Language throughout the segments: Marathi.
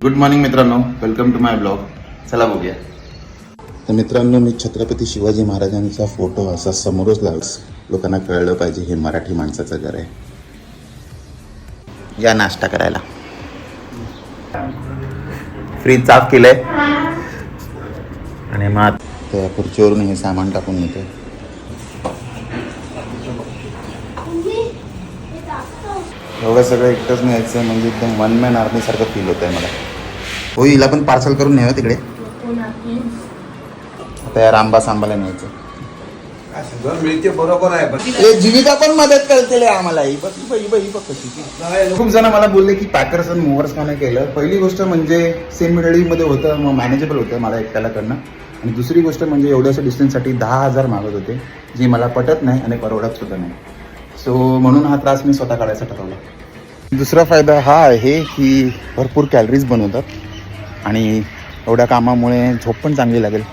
गुड मॉर्निंग मित्रांनो, वेलकम टू माय ब्लॉग. चला बघूया. तर मित्रांनो, मी छत्रपती शिवाजी महाराजांचा फोटो असा समोरच लावस, लोकांना कळलं पाहिजे हे मराठी माणसाचं घर आहे. या नाश्ता करायला. फ्रीज साफ केलंय आणि मग त्या खुर्चीवरून हे सामान टाकून येते. एवढं सगळं एकटंच न्यायचं म्हणजे एकदम वन मॅन आर्मी सारखं फील होत आहे मला. हो, हिला पण पार्सल करून न्यावं तिकडे. आता या रामबा सांबाला न्यायचं. बरोबर आहे. जीविका पण मदत करते आम्हाला. खूप जण मला बोलले की पॅकर्स आणि मुव्हर्स का नाही केलं. पहिली गोष्ट म्हणजे सेम मिडलीमध्ये होतं, मग मॅनेजेबल होतं मला एकट्याला करणं. आणि दुसरी गोष्ट म्हणजे एवढ्याशा डिस्टन्ससाठी 10,000 मागत होते, जी मला पटत नाही आणि परवडत सुद्धा नाही. सो म्हणून हा त्रास मी स्वतः काढायचा ठरवला. दुसरा फायदा हा आहे की भरपूर कॅलरीज बनवतात आणि एवढ्या कामामुळे झोप पण चांगली लागेल.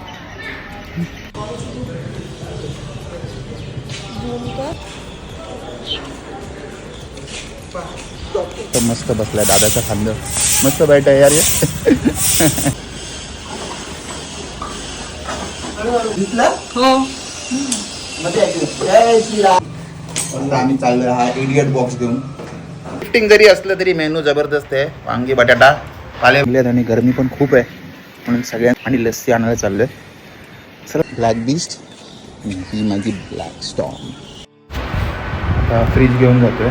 तर मस्त बसलाय दादाच्या खांद्यावर. मस्त बैठ आहे यार. आम्ही चाललोय हा इडियट बॉक्स घेऊन. लिफ्टिंग जरी असलं तरी मेनू जबरदस्त आहे. वांगी बटाटा पाले आणि गरमी पण खूप आहे म्हणून सगळ्यांना आणि लस्सी आणायला चाललोय. सर ब्लॅक बीस्ट ही माझी ब्लॅक स्टॉर्म. आता फ्रीज घेऊन जातोय.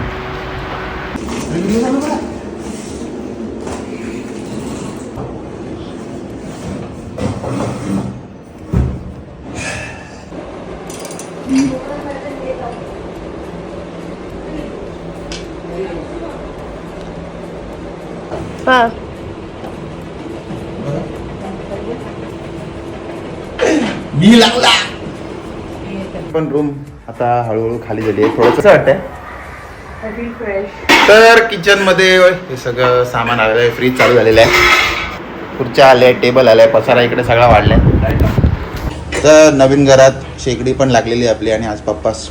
मी लागला. पण रूम आता हळूहळू खाली झाली आहे. थोडंसं वाटतंय. तर किचन मध्ये हे सगळं सामान आलेलं आहे. फ्रीज चालू झालेलं आहे. खुर्च्या आल्या, टेबल आलाय, पसारा इकडे सगळा वाढलाय. तर नवीन घरात शेगडी पण लागलेली आहे आपली. आणि आज पप्पास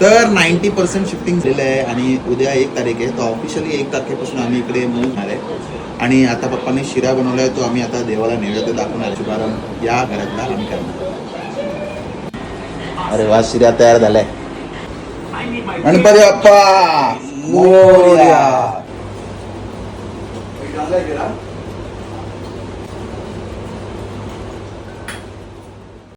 तर 90% शिफ्टिंग झालेलं आहे आणि उद्या 1 तारीख आहे. तर ऑफिशियली 1 तारखेपासून आम्ही इकडे मूव्ह होणार आहे. आणि आता पप्पांनी शिरा बनवला आहे, तो आम्ही आता देवाला नैवेद्य दाखवणार आहे. शुभारंभ या घरातला आम्ही करणार. अरे वा, शिरा तयार झालाय. गणपती बाप्पा मोरया.